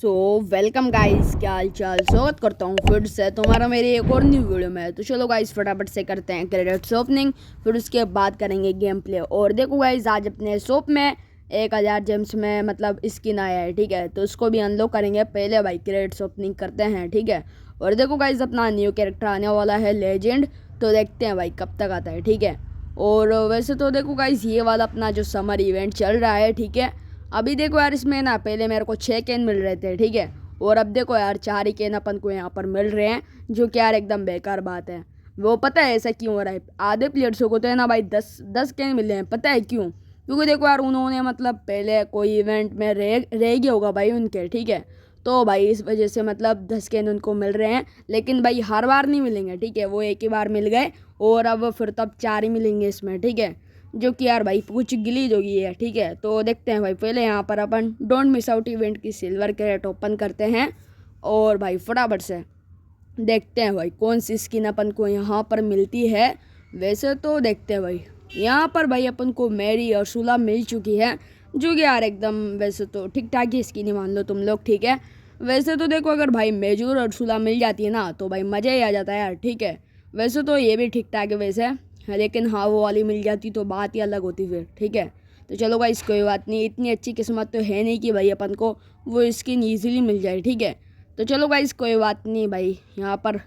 So welcome guys, क्या हाल चाल। स्वागत करता हूँ फिर से तुम्हारा मेरी एक और न्यू वीडियो में। तो चलो गाइस फटाफट से करते हैं क्रेडिट्स ओपनिंग, फिर उसके बाद करेंगे गेम प्ले। और देखो गाइस आज अपने शॉप में 1000 जेम्स में मतलब स्किन आया है, ठीक है। तो उसको भी अनलॉक करेंगे। पहले भाई क्रेडिट्स ओपनिंग करते हैं, ठीक है। और देखो गाइस अपना न्यू कैरेक्टर आने वाला है लेजेंड, तो देखते हैं भाई कब तक आता है, ठीक है। और वैसे तो देखो गाइस ये वाला अपना जो समर इवेंट चल रहा है, ठीक है। अभी देखो यार इसमें ना पहले मेरे को 6 कैन मिल रहे थे, ठीक है। और अब देखो यार 4 ही कैन अपन को यहाँ पर मिल रहे हैं, जो कि यार एकदम बेकार बात है। वो पता है ऐसा क्यों हो रहा है? आधे प्लेयर्सों को तो है ना भाई 10 कैन मिले हैं। पता है क्यों? क्योंकि देखो यार उन्होंने मतलब पहले कोई इवेंट में रह गया होगा भाई उनके, ठीक है। तो भाई इस वजह से मतलब 10 कैन उनको मिल रहे हैं। लेकिन भाई हर बार नहीं मिलेंगे, ठीक है। वो एक ही बार मिल गए और अब फिर तब 4 ही मिलेंगे इसमें, ठीक है। जो कि यार भाई कुछ गिलीज हो गई है, ठीक है। तो देखते हैं भाई, पहले यहाँ पर अपन डोंट मिस आउट इवेंट की सिल्वर कैरेट ओपन करते हैं। और भाई फटाफट से देखते हैं भाई कौन सी स्किन अपन को यहाँ पर मिलती है। वैसे तो देखते हैं भाई, यहाँ पर भाई अपन को मेरी अर्सुला मिल चुकी है, जो कि यार एकदम वैसे तो ठीक ठाक ही स्किन ही मान लो तुम लोग, ठीक है। वैसे तो देखो अगर भाई मेजूर अर्सुला मिल जाती है ना तो भाई मज़ा ही आ जाता है यार, ठीक है। वैसे तो ये भी ठीक ठाक है वैसे, लेकिन हाँ वो वाली मिल जाती तो बात ही अलग होती फिर, ठीक है। तो चलो भाई कोई बात नहीं, इतनी अच्छी किस्मत तो है नहीं कि भाई अपन को वो स्किन ईजिली मिल जाए, ठीक है। तो चलो गाइस कोई बात नहीं भाई, यहाँ पर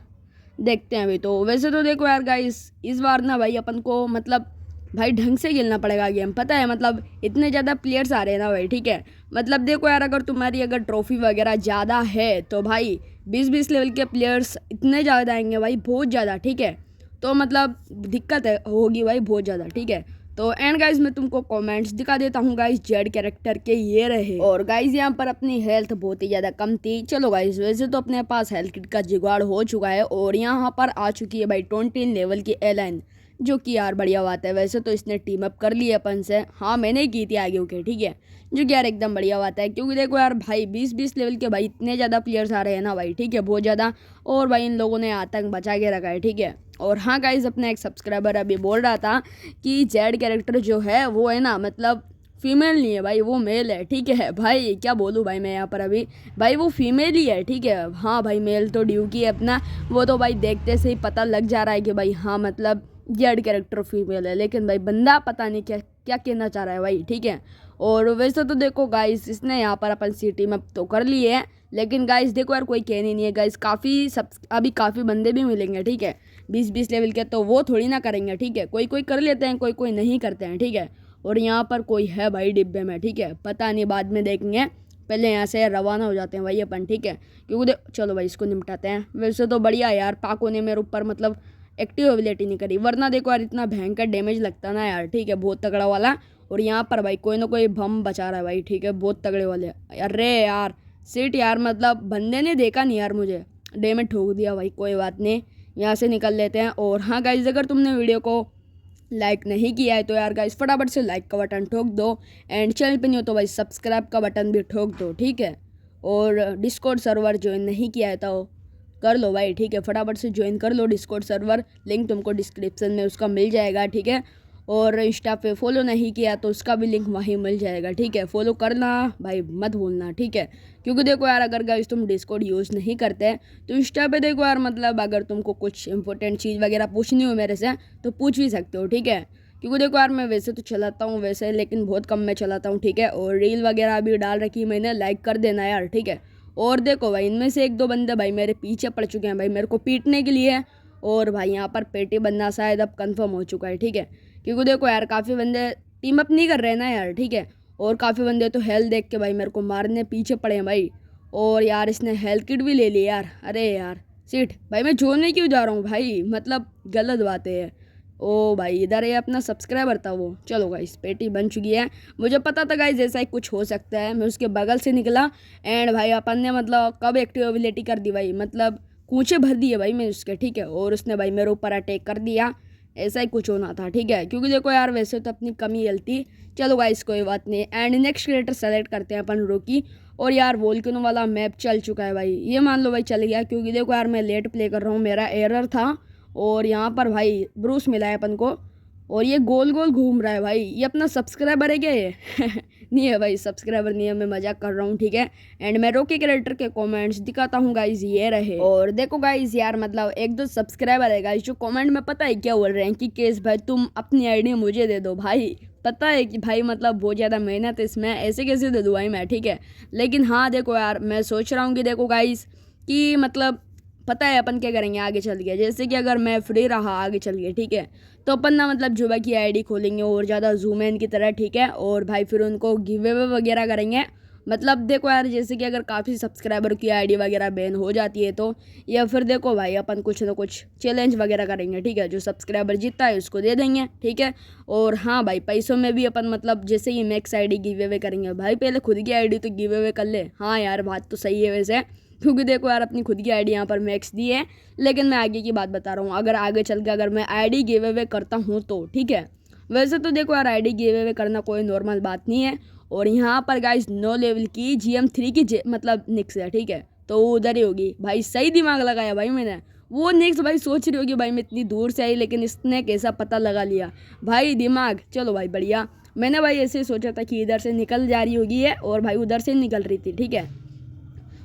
देखते हैं अभी। तो वैसे तो देखो यार गाइस इस बार ना भाई अपन को मतलब भाई ढंग से खेलना पड़ेगा गेम, पता है। मतलब इतने ज़्यादा प्लेयर्स आ रहे हैं ना भाई, ठीक है। मतलब देखो यार अगर तुम्हारी अगर ट्रॉफी वगैरह ज़्यादा है तो भाई 20-20 लेवल के प्लेयर्स इतने ज़्यादा आएंगे भाई, बहुत ज़्यादा, ठीक है। तो मतलब दिक्कत होगी भाई बहुत ज़्यादा, ठीक है। तो एंड गाइज मैं तुमको कमेंट्स दिखा देता हूँ गाइज, जेड कैरेक्टर के ये रहे। और गाइज यहाँ पर अपनी हेल्थ बहुत ही ज़्यादा कम थी। चलो गाइज वैसे तो अपने पास हेल्थ किट का जुगाड़ हो चुका है और यहाँ पर आ चुकी है भाई 20 लेवल की एलाइन, जो कि यार बढ़िया बात है। वैसे तो इसने टीम अप कर ली अपन से, हाँ मैंने ही की थी आगे ओके, ठीक है। जो कि यार एकदम बढ़िया बात है, क्योंकि देखो यार भाई 20-20 लेवल के भाई इतने ज़्यादा प्लेयर्स आ रहे हैं ना भाई, ठीक है, बहुत ज़्यादा। और भाई इन लोगों ने आतंक बचा के रखा है, ठीक है। और हाँ गाइज अपना एक सब्सक्राइबर अभी बोल रहा था कि जेड कैरेक्टर जो है वो है ना मतलब फीमेल नहीं है भाई, वो मेल है, ठीक है। भाई क्या बोलूँ भाई मैं यहाँ पर अभी, भाई वो फीमेल ही है, ठीक है। हाँ भाई मेल तो ड्यू की है अपना, वो तो भाई देखते से ही पता लग जा रहा है कि भाई हाँ मतलब जेड कैरेक्टर फीमेल है। लेकिन भाई बंदा पता नहीं क्या क्या कहना चाह रहा है भाई, ठीक है। और वैसे तो देखो गाइस इसने यहाँ पर अपन सिटी में तो कर लिए है, लेकिन गाइस देखो यार कोई कहनी नहीं है गाइस, काफ़ी सब अभी काफ़ी बंदे भी मिलेंगे, ठीक है। 20-20 लेवल के, तो वो थोड़ी ना करेंगे, ठीक है। कोई कोई कर लेते हैं, कोई कोई नहीं करते हैं, ठीक है। और यहाँ पर कोई है भाई डिब्बे में, ठीक है, पता नहीं बाद में देखेंगे। पहले यहाँ से रवाना हो जाते हैं भाई अपन, ठीक है। क्योंकि चलो भाई इसको निपटाते हैं। वैसे तो बढ़िया यार, पाको ने मेरे ऊपर मतलब एक्टिव एबिलिटी नहीं करी, वरना देखो यार इतना भयंकर डैमेज लगता ना यार, ठीक है, बहुत तगड़ा वाला। और यहाँ पर भाई कोई ना कोई बम बचा रहा है भाई, ठीक है, बहुत तगड़े वाले। अरे यार सीट यार, मतलब बंदे ने देखा नहीं यार मुझे, डैमेज ठोक दिया भाई। कोई बात नहीं, यहाँ से निकल लेते हैं। और हाँ गाइज अगर तुमने वीडियो को लाइक नहीं किया है तो यार गाइस फटाफट से लाइक का बटन ठोक दो, एंड चैनल पे नहीं हो तो भाई सब्सक्राइब का बटन भी ठोक दो, ठीक है। और डिस्कॉर्ड सर्वर ज्वाइन नहीं किया है तो कर लो भाई, ठीक है, फटाफट से ज्वाइन कर लो डिस्कॉर्ड सर्वर, लिंक तुमको डिस्क्रिप्शन में उसका मिल जाएगा, ठीक है। और इंस्टा पे फॉलो नहीं किया तो उसका भी लिंक वहीं मिल जाएगा, ठीक है। फॉलो करना भाई मत भूलना, ठीक है। क्योंकि देखो यार अगर गाइस तुम डिस्कॉर्ड यूज़ नहीं करते तो इंस्टा पे देखो यार मतलब अगर तुमको कुछ इंपॉर्टेंट चीज़ वगैरह पूछनी हो मेरे से तो पूछ भी सकते हो, ठीक है। क्योंकि देखो यार मैं वैसे तो चलाता हूँ वैसे, लेकिन बहुत कम मैं चलाता हूँ, ठीक है। और रील वगैरह भी डाल रखी मैंने, लाइक कर देना यार, ठीक है। और देखो भाई इनमें से 1-2 बंदे भाई मेरे पीछे पड़ चुके हैं भाई मेरे को पीटने के लिए। और भाई यहाँ पर पेटी बनना शायद अब कंफर्म हो चुका है, ठीक है। क्योंकि देखो यार काफ़ी बंदे टीम अप नहीं कर रहे हैं ना यार, ठीक है। और काफ़ी बंदे तो हेल्थ देख के भाई मेरे को मारने पीछे पड़े हैं भाई। और यार इसने हेल्थ किट भी ले ली यार, अरे यार सीट भाई मैं जोड़ने क्यों जा रहा हूँ भाई, मतलब गलत बात है। ओ भाई इधर ये अपना सब्सक्राइबर था वो। चलो गाइस पेटी बन चुकी है, मुझे पता था गाइस ऐसा ही कुछ हो सकता है, मैं उसके बगल से निकला। एंड भाई अपन ने मतलब कब एक्टिव एबिलिटी कर दी भाई, मतलब कूचे भर दिए भाई मैं उसके, ठीक है। और उसने भाई मेरे ऊपर अटैक कर दिया, ऐसा ही कुछ होना था, ठीक है। क्योंकि देखो यार वैसे तो अपनी कमी हेल्थी। चलो गाइस कोई बात नहीं, एंड नेक्स्ट क्रिएटर सेलेक्ट करते हैं अपन रोकी। और यार वोल्केनो वाला मैप चल चुका है भाई, ये मान लो भाई चल गया। क्योंकि देखो यार मैं लेट प्ले कर रहा हूँ, मेरा एरर था। और यहाँ पर भाई ब्रूस मिला है अपन को। और ये गोल गोल घूम रहा है भाई, ये अपना सब्सक्राइबर है क्या ये? नहीं है भाई, सब्सक्राइबर नहीं है, मैं मजाक कर रहा हूँ, ठीक है। एंड मैं रॉकी कैरेक्टर के कमेंट्स दिखाता हूँ गाइज, ये रहे। और देखो गाइज यार, मतलब एक दो सब्सक्राइबर है गाइज जो कमेंट में पता है क्या बोल रहे हैं कि केस भाई तुम अपनी आईडी मुझे दे दो। भाई पता है कि भाई मतलब बहुत ज़्यादा मेहनत है इसमें, ऐसे कैसे दे दूँ भाई मैं, ठीक है। लेकिन हाँ देखो यार, मैं सोच रहा हूँ कि देखो गाइज कि मतलब पता है अपन क्या करेंगे आगे चल के, जैसे कि अगर मैं फ्री रहा आगे चल के, ठीक है, तो अपन ना मतलब जुबा की आईडी खोलेंगे और ज़्यादा जूमैन की तरह, ठीक है। और भाई फिर उनको गिव अवे वगैरह करेंगे। मतलब देखो यार, जैसे कि अगर काफ़ी सब्सक्राइबर की आईडी वगैरह बैन हो जाती है तो, या फिर देखो भाई अपन कुछ ना कुछ चैलेंज वगैरह करेंगे, ठीक है। जो सब्सक्राइबर जीतता है उसको दे देंगे, ठीक है। और हाँ भाई, पैसों में भी अपन मतलब जैसे ही मैक्स आईडी गिव अवे करेंगे, भाई पहले खुद की आईडी तो गिव अवे कर ले। हाँ यार, बात तो सही है वैसे, क्योंकि देखो यार अपनी खुद की आईडी यहाँ पर मैक्स दी है। लेकिन मैं आगे की बात बता रहा हूँ, अगर आगे चल के अगर मैं आईडी गिव अवे करता हूँ तो, ठीक है। वैसे तो देखो यार, आईडी गिव अवे करना कोई नॉर्मल बात नहीं है। और यहाँ पर गाइस 9 लेवल की GM3 की मतलब निक्स है, ठीक है। तो वो उधर ही होगी भाई, सही दिमाग लगाया भाई मैंने। वो निक्स भाई सोच रही होगी भाई मैं इतनी दूर से आई, लेकिन इसने कैसा पता लगा लिया भाई, दिमाग। चलो भाई बढ़िया, मैंने भाई ऐसे सोचा था कि इधर से निकल जा रही होगी है, और भाई उधर से निकल रही थी, ठीक है।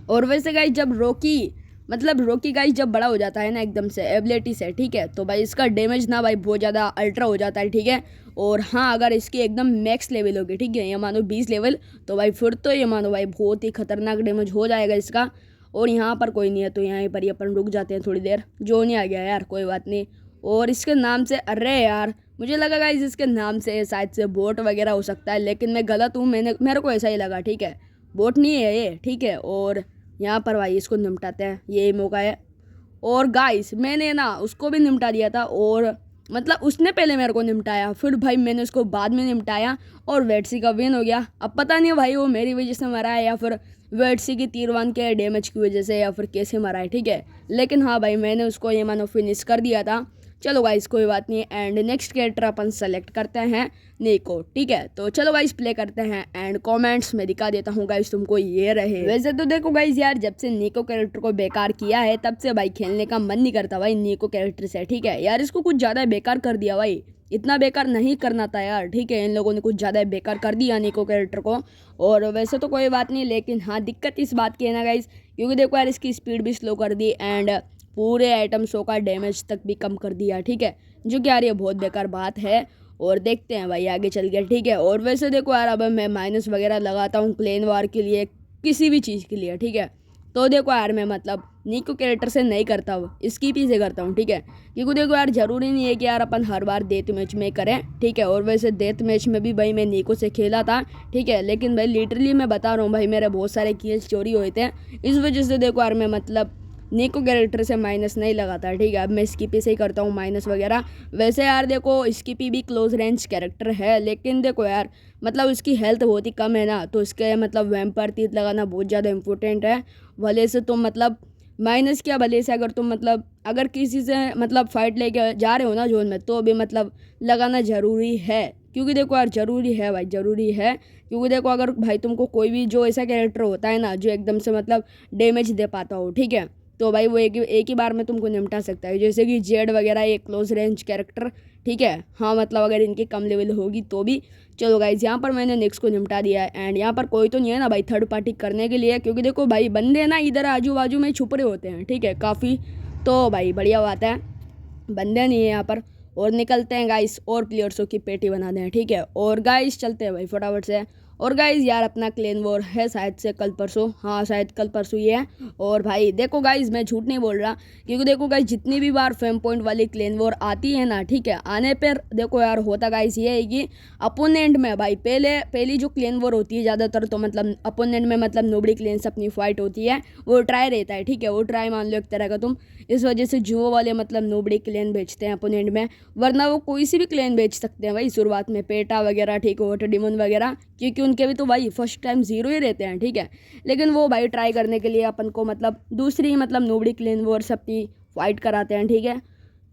और वैसे गाइस जब रॉकी गाइस जब बड़ा हो जाता है ना एकदम से एबिलिटी से, ठीक है, तो भाई इसका डैमेज ना भाई बहुत ज़्यादा अल्ट्रा हो जाता है, ठीक है। और हाँ, अगर इसकी एकदम मैक्स लेवल होगी, ठीक है, ये मानो 20 लेवल, तो भाई फिर तो ये मानो भाई बहुत ही खतरनाक डैमेज हो जाएगा इसका। और यहाँ पर कोई नहीं है तो यहाँ पर ही अपन रुक जाते हैं थोड़ी देर। जो नहीं आ गया यार, कोई बात नहीं। और इसके नाम से, अरे यार मुझे लगा गाइस इसके नाम से शायद से बोट वगैरह हो सकता है, लेकिन मैं गलत हूँ, मेरे को ऐसा ही लगा, ठीक है। बोट नहीं है ये, ठीक है। और यहाँ पर भाई इसको निपटाते हैं, यही मौका है। और गाइस मैंने ना उसको भी निपटा दिया था, और मतलब उसने पहले मेरे को निपटाया, फिर भाई मैंने उसको बाद में निपटाया, और वेटसी का विन हो गया। अब पता नहीं भाई वो मेरी वजह से मरा है या फिर वेटसी की तीरवान के डैमेज की वजह से, या फिर कैसे मरा है, ठीक है। लेकिन हाँ भाई, मैंने उसको ये मानो फिनिश कर दिया था। चलो गाइस कोई बात नहीं। And next character upon select करते हैं नीको, ठीक है। तो चलो गाइस प्ले करते हैं, एंड कमेंट्स में दिखा देता हूँ गाइस तुमको, ये रहे। वैसे तो देखो गाइस यार, जब से नीको कैरेक्टर को बेकार किया है तब से भाई खेलने का मन नहीं करता भाई नीको कैरेक्टर से, ठीक है। यार इसको कुछ ज़्यादा बेकार कर दिया भाई, इतना बेकार नहीं करना था यार, ठीक है। इन लोगों ने कुछ ज़्यादा बेकार कर दिया नीको कैरेक्टर को। और वैसे तो कोई बात नहीं, लेकिन हाँ दिक्कत इस बात की है ना गाइस, क्योंकि देखो यार इसकी स्पीड भी स्लो कर दी, एंड पूरे आइटम्सों का डैमेज तक भी कम कर दिया, ठीक है। जो कि यार ये बहुत बेकार बात है। और देखते हैं भाई आगे चल गया, ठीक है। और वैसे देखो यार, अब मैं माइनस वगैरह लगाता हूँ क्लेन वार के लिए, किसी भी चीज़ के लिए, ठीक है। तो देखो यार मैं मतलब नीको कैरेक्टर से नहीं करता हूँ, स्किप ही से करता हूँ, ठीक है। क्योंकि देखो यार ज़रूरी नहीं है कि यार अपन हर बार डेथ मैच में करें, ठीक है। और वैसे डेथ मैच में भी भाई मैं नीको से खेला था, ठीक है। लेकिन भाई लिटरली मैं बता रहा हूँ भाई, मेरे बहुत सारे किल्स चोरी हुए थे, इस वजह से देखो यार मैं मतलब नीको कैरेक्टर से माइनस नहीं लगाता, ठीक है। अब मैं स्किपी से ही करता हूँ माइनस वगैरह। वैसे यार देखो स्किपी भी क्लोज रेंज कैरेक्टर है, लेकिन देखो यार मतलब उसकी हेल्थ बहुत ही कम है ना, तो इसके मतलब वैम्पायर तीर लगाना बहुत ज़्यादा इंपॉर्टेंट है। भले से तुम मतलब माइनस क्या, भले से अगर तुम मतलब अगर किसी से मतलब फाइट लेके जा रहे हो ना जोन में, तो भी मतलब लगाना ज़रूरी है। क्योंकि देखो यार ज़रूरी है भाई, ज़रूरी है। क्योंकि देखो अगर भाई तुमको कोई भी जो ऐसा कैरेक्टर होता है ना जो एकदम से मतलब डैमेज दे पाता हो, ठीक है, तो भाई वो एक ही बार में तुमको निपटा सकता है। जैसे कि जेड वगैरह एक क्लोज रेंज कैरेक्टर, ठीक है। हाँ मतलब अगर इनकी कम लेवल होगी तो भी। चलो गाइज यहाँ पर मैंने नेक्स्ट को निपटा दिया है, एंड यहाँ पर कोई तो नहीं है ना भाई थर्ड पार्टी करने के लिए, क्योंकि देखो भाई बंदे ना इधर आजू बाजू में छुप रहे होते हैं, ठीक है, काफ़ी। तो भाई बढ़िया बात है, बंदे नहीं है यहाँ पर। और निकलते हैं गाइस, और प्लेयर्सों की पेटी बना दें, ठीक है। और गाइस चलते हैं भाई फटाफट से। और गाइस यार अपना क्लेन वॉर है शायद से कल परसों, हाँ शायद कल परसों ही है। और भाई देखो गाइस मैं झूठ नहीं बोल रहा, क्योंकि देखो गाइस जितनी भी बार फेम पॉइंट वाली क्लेन वॉर आती है ना, ठीक है, आने पर देखो यार होता गाइस ये है कि अपोनेंट में भाई पहली जो क्लेन वॉर होती है ज़्यादातर, तो मतलब अपोनेंट में मतलब नोबडी क्लेन्स अपनी फाइट होती है, वो ट्राई रहता है, ठीक है। वो ट्राई मान लो एक तरह का तुम, इस वजह से जुओ वाले मतलब नोबडी क्लेन बेचते हैं अपोनेंट में, वरना वो कोई सी भी क्लेन बेच सकते हैं भाई शुरुआत में, पेटा वगैरह, ठीक है, वोटर डिमोन वगैरह, क्योंकि उनके भी तो भाई फर्स्ट टाइम जीरो ही रहते हैं, ठीक है। लेकिन वो भाई ट्राई करने के लिए अपन को मतलब दूसरी मतलब नोबडी क्लेन वॉर सबकी फाइट कराते हैं, ठीक है।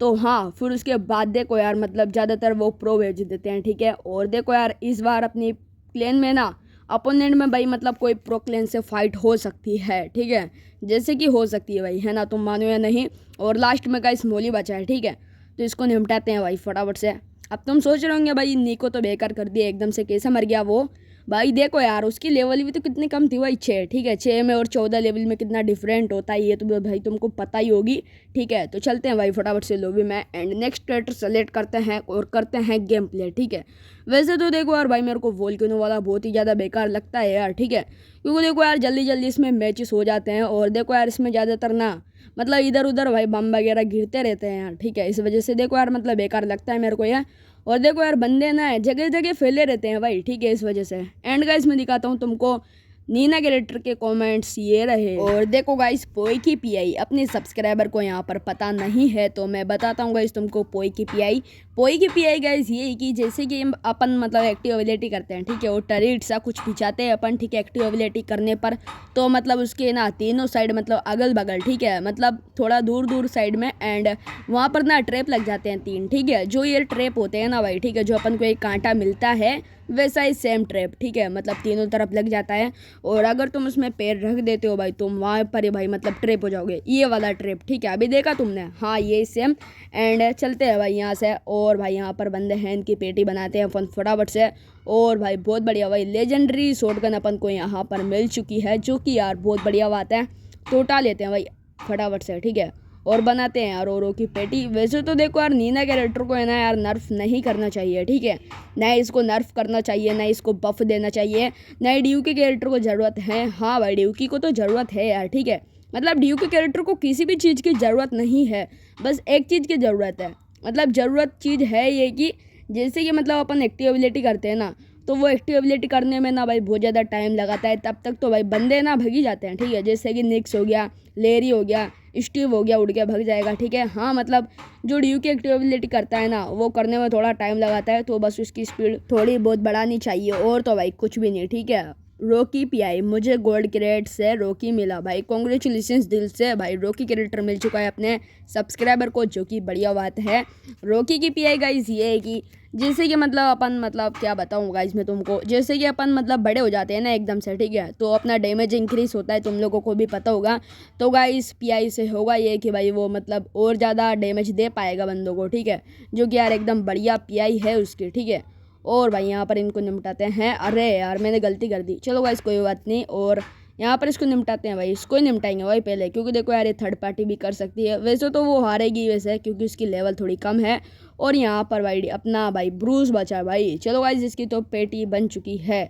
तो हाँ फिर उसके बाद देखो यार मतलब ज़्यादातर वो प्रो भेज देते हैं, ठीक है। और देखो यार इस बार अपनी क्लेन में ना अपोनेंट में भाई मतलब कोई प्रो क्लेन से फाइट हो सकती है, ठीक है, जैसे कि हो सकती है भाई, है ना, तुम मानो या नहीं। और लास्ट में का स्मोली बचा है, ठीक है, तो इसको निपटाते हैं भाई फटाफट से। अब तुम सोच रहे होंगे भाई निको तो बेकार कर दिया एकदम से, कैसे मर गया वो। भाई देखो यार उसकी लेवल भी तो कितनी कम थी भाई, 6, ठीक है। 6 में और 14 लेवल में कितना डिफरेंट होता है ये तो भाई तुमको पता ही होगी, ठीक है। तो चलते हैं भाई फटाफट से लॉबी में एंड नेक्स्ट कैरेक्टर सेलेक्ट करते हैं और करते हैं गेम प्ले, ठीक है। वैसे तो देखो यार भाई मेरे को वोल्केनो वाला बहुत ही ज़्यादा बेकार लगता है यार, ठीक है। क्योंकि देखो यार जल्दी जल्दी इसमें मैचेस हो जाते हैं और देखो यार इसमें ज़्यादातर ना मतलब इधर उधर भाई बम वगैरह गिरते रहते हैं यार, ठीक है। इस वजह से देखो यार मतलब बेकार लगता है मेरे को यार। और देखो यार बंदे ना जगह जगह फैले रहते हैं भाई, ठीक है, इस वजह से। एंड गाइस मैं दिखाता हूँ तुमको नीना कैरेक्टर के कमेंट्स ये रहे। और देखो गाइस पोई की पीआई अपने सब्सक्राइबर को यहाँ पर पता नहीं है तो मैं बताता हूँ गाइस तुमको पोई की पीआई गाइस ये कि जैसे कि अपन मतलब एक्टिव एबिलिटी करते हैं, ठीक है, और टरीट सा कुछ खिंचाते हैं अपन, ठीक है, एक्टिव एबिलिटी करने पर। तो मतलब उसके ना तीनों साइड मतलब अगल बगल, ठीक है, मतलब थोड़ा दूर दूर साइड में एंड वहाँ पर ना ट्रैप लग जाते हैं 3, ठीक है। जो ये ट्रैप होते हैं ना भाई, ठीक है, जो अपन को एक कांटा मिलता है वैसा ही सेम ट्रैप, ठीक है, मतलब तीनों तरफ लग जाता है। और अगर तुम उसमें पैर रख देते हो भाई तुम वहाँ पर ही भाई मतलब ट्रैप हो जाओगे, ये वाला ट्रैप, ठीक है। अभी देखा तुमने, हाँ ये सेम। एंड चलते हैं भाई यहाँ से और भाई यहाँ पर बंदे हैं इनकी पेटी बनाते हैं अपन फटाफट से। और भाई बहुत बढ़िया भाई लेजेंडरी शॉटगन अपन को यहाँ पर मिल चुकी है जो कि यार बहुत बढ़िया बात है। तो उठा लेते हैं भाई फटाफट से, ठीक है, और बनाते हैं यार ओरो की पेटी। वैसे तो देखो यार नीना कैरेक्टर को है ना यार नर्फ नहीं करना चाहिए, ठीक है, ना इसको नर्फ करना चाहिए, ना इसको बफ देना चाहिए, ना ही ड्यू के कैरेक्टर को ज़रूरत है। हाँ भाई ड्यूकी को तो ज़रूरत है यार, ठीक है, मतलब ड्यू के कैरेक्टर को किसी भी चीज़ की ज़रूरत नहीं है, बस एक चीज़ की ज़रूरत है। मतलब ज़रूरत चीज़ है ये कि जैसे कि मतलब अपन एक्टिव एबिलिटी करते हैं ना, तो वो एक्टिव एबिलिटी करने में ना भाई बहुत ज़्यादा टाइम लगाता है, तब तक तो भाई बंदे ना भगी जाते हैं, ठीक है। जैसे कि निक्स हो गया, लेरी हो गया, स्टीव हो गया, उड़ के भग जाएगा, ठीक है। हाँ मतलब जो ड्यू की एक्टिव एबिलिटी करता है ना वो करने में थोड़ा टाइम लगाता है, तो बस उसकी स्पीड थोड़ी बहुत बढ़ानी चाहिए और तो भाई कुछ भी नहीं, ठीक है। रॉकी पीआई मुझे गोल्ड क्रेट से रॉकी मिला भाई, कॉन्ग्रेचुलेशंस दिल से भाई, रॉकी कैरेक्टर मिल चुका है अपने सब्सक्राइबर को जो कि बढ़िया बात है। रॉकी की पीआई गाइस ये है कि जैसे कि मतलब अपन मतलब क्या बताऊँ गाइस मैं तुमको, जैसे कि अपन मतलब बड़े हो जाते हैं ना एकदम से, ठीक है, तो अपना डैमेज इंक्रीज होता है, तुम लोगों को भी पता होगा। तो गाइस पीआई से होगा ये कि भाई वो मतलब और ज़्यादा डैमेज दे पाएगा बंदों को, ठीक है, जो कि यार एकदम बढ़िया पीआई है उसकी, ठीक है। और भाई यहाँ पर इनको निपटाते हैं। अरे यार मैंने गलती कर दी, चलो गाइस कोई बात नहीं। और यहाँ पर इसको निपटाते हैं भाई, इसको ही निपटाएंगे भाई पहले, क्योंकि देखो यार ये थर्ड पार्टी भी कर सकती है। वैसे तो वो हारेगी वैसे क्योंकि उसकी लेवल थोड़ी कम है। और यहाँ पर भाई अपना भाई ब्रूस बचा भाई, चलो गाइस इसकी तो पेटी बन चुकी है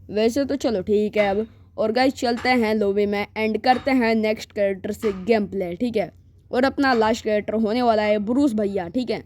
वैसे तो, चलो ठीक है अब। और गाइस चलते हैं लॉबी में एंड करते हैं नेक्स्ट कैरेक्टर से गेम प्ले, ठीक है। और अपना लास्ट कैरेक्टर होने वाला है ब्रूस भैया, ठीक है।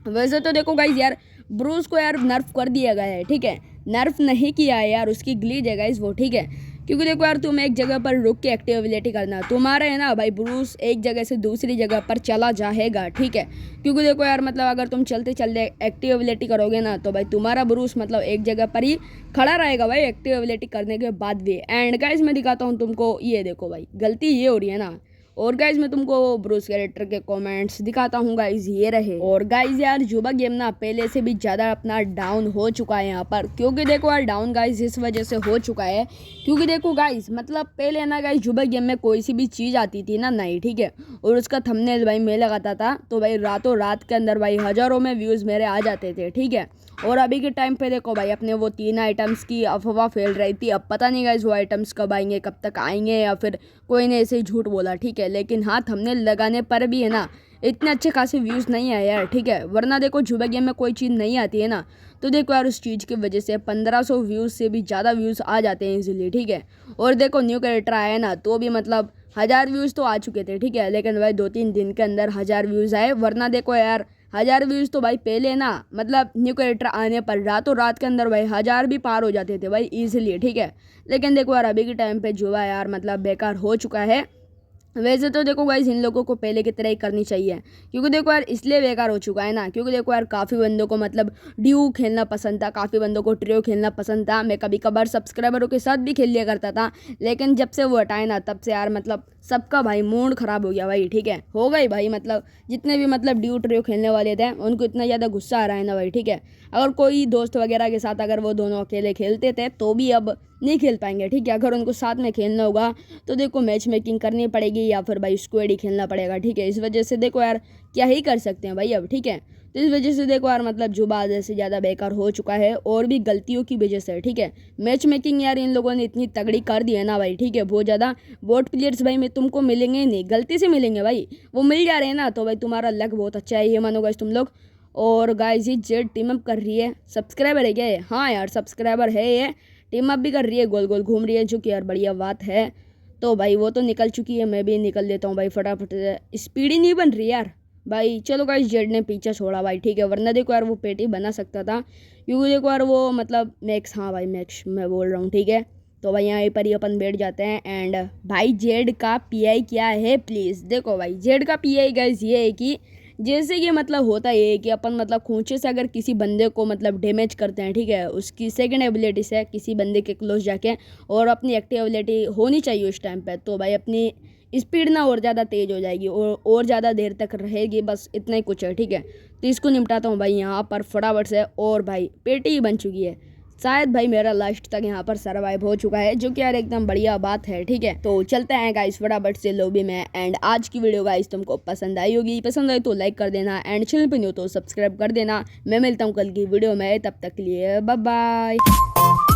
वैसे तो देखो गाइस यार ब्रूस को यार नर्फ कर दिया गया है, ठीक है, नर्फ नहीं किया है यार, उसकी ग्लिच है गाइस वो, ठीक है। क्योंकि देखो यार तुम एक जगह पर रुक के एक्टिव एबिलिटी करना, तुम्हारे है ना भाई ब्रूस एक जगह से दूसरी जगह पर चला जाएगा, ठीक है। क्योंकि देखो यार मतलब अगर तुम चलते चलते एक्टिव एबिलिटी करोगे ना तो भाई तुम्हारा ब्रूस मतलब एक जगह पर ही खड़ा रहेगा भाई एक्टिव एबिलिटी करने के बाद भी। एंड गाइस मैं दिखाता हूँ तुमको, ये देखो भाई गलती ये हो रही है ना। और गाइज मैं तुमको ब्रूस कैरेक्टर के कमेंट्स दिखाता हूँ गाइज ये रहे। और गाइज यार जुबा गेम ना पहले से भी ज़्यादा अपना डाउन हो चुका है यहाँ पर, क्योंकि देखो यार डाउन गाइज इस वजह से हो चुका है क्योंकि देखो गाइज मतलब पहले ना गाइज जुबा गेम में कोई सी भी चीज़ आती थी ना नई, ठीक है, और उसका थंबनेल भाई मैं लगाता था तो भाई रातों रात के अंदर भाई हज़ारों में व्यूज़ मेरे आ जाते थे, ठीक है। और अभी के टाइम पे देखो भाई अपने वो 3 आइटम्स की अफवाह फैल रही थी, अब पता नहीं गाइज वो आइटम्स कब आएंगे, कब तक आएंगे, या फिर कोई ने ऐसे ही झूठ बोला, ठीक है। लेकिन हाँ थंबनेल लगाने पर भी है ना इतने अच्छे खासे व्यूज़ नहीं आए यार, ठीक है। वरना देखो जुबा गेम में कोई चीज़ नहीं आती है ना तो देखो यार उस चीज़ की वजह से 1500 व्यूज़ से भी ज़्यादा व्यूज़ आ जाते हैं इजीली, ठीक है। और देखो न्यू कैरेक्टर आया ना तो भी मतलब 1000 व्यूज़ तो आ चुके थे, ठीक है, लेकिन भाई 2-3 दिन के अंदर 1000 व्यूज़ आए। वरना देखो यार 1000 व्यूज़ तो भाई पहले ना मतलब न्यू कैरेक्टर आने पर रातों रात के अंदर भाई 1000 भी पार हो जाते थे भाई ईजिली, ठीक है। लेकिन देखो यार अभी के टाइम पे जुआ यार मतलब बेकार हो चुका है। वैसे तो देखो गाइस इन लोगों को पहले की तरह ही करनी चाहिए, क्योंकि देखो यार इसलिए बेकार हो चुका है ना क्योंकि देखो यार काफ़ी बंदों को मतलब ड्यू खेलना पसंद था, काफ़ी बंदों को ट्रियो खेलना पसंद था। मैं कभी कभार सब्सक्राइबरों के साथ भी खेल लिया करता था, लेकिन जब से वो हटाए ना तब से यार मतलब सबका भाई मूड ख़राब हो गया भाई, ठीक है, हो गई भाई मतलब जितने भी मतलब ड्यू ट्रियो खेलने वाले थे उनको इतना ज़्यादा गुस्सा आ रहा है ना भाई, ठीक है। अगर कोई दोस्त वगैरह के साथ अगर वो दोनों अकेले खेलते थे तो भी अब नहीं खेल पाएंगे, ठीक है। अगर उनको साथ में खेलना होगा तो देखो मैच मेकिंग करनी पड़ेगी या फिर भाई स्क्वाड ही खेलना पड़ेगा, ठीक है। इस वजह से देखो यार क्या ही कर सकते हैं भाई अब, ठीक है। तो इस वजह से देखो यार मतलब जुबा आधे से ज़्यादा बेकार हो चुका है और भी गलतियों की वजह से, ठीक है। मैच मेकिंग यार इन लोगों ने इतनी तगड़ी कर दी है ना भाई, ठीक है। बहुत ज़्यादा बोट प्लेयर्स भाई में तुमको मिलेंगे ही नहीं, गलती से मिलेंगे भाई, वो मिल जा रहे हैं ना, तो भाई तुम्हारा लक बहुत अच्छा है, ये मानो गाइस तुम लोग। और गाइस ये जेड टीम अप कर रही है, सब्सक्राइबर है क्या ये? हाँ यार सब्सक्राइबर है ये, टीम अप भी कर रही है, गोल गोल घूम रही है, जो कि यार बढ़िया बात है। तो भाई वो तो निकल चुकी है, मैं भी निकल देता हूँ भाई फटाफट से, स्पीड ही नहीं बन रही यार भाई। चलो गाइस जेड ने पीछे छोड़ा भाई, ठीक है, वरना देखो यार वो पेटी बना सकता था, क्योंकि देखो यार वो मतलब मैक्स, हाँ भाई मैक्स मैं बोल रहा हूँ, ठीक है। तो भाई यहाँ पर ही अपन बैठ जाते हैं। एंड भाई जेड का पीआई क्या है प्लीज़ देखो भाई, जेड का पीआई गाइस ये है कि जैसे कि मतलब होता ये है कि अपन मतलब खूंचे से अगर किसी बंदे को मतलब डैमेज करते हैं, ठीक है, उसकी सेकंड एबिलिटी से किसी बंदे के क्लोज जाके, और अपनी एक्टिव एबिलिटी होनी चाहिए उस टाइम पे, तो भाई अपनी स्पीड ना और ज़्यादा तेज़ हो जाएगी और ज़्यादा देर तक रहेगी, बस इतना ही कुछ है, ठीक है। तो इसको निपटाता हूँ भाई यहाँ पर फटाफट से, और भाई पेटी ही बन चुकी है, शायद भाई मेरा लास्ट तक यहाँ पर सर्वाइव हो चुका है, जो कि यार एकदम बढ़िया बात है, ठीक है। तो चलते हैं गाइस फटाफट से लॉबी में। एंड आज की वीडियो गाइस तुमको पसंद आई होगी, पसंद आई तो लाइक कर देना, एंड चैनल पे नहीं हो तो सब्सक्राइब कर देना। मैं मिलता हूँ कल की वीडियो में, तब तक के लिए बाय बाय।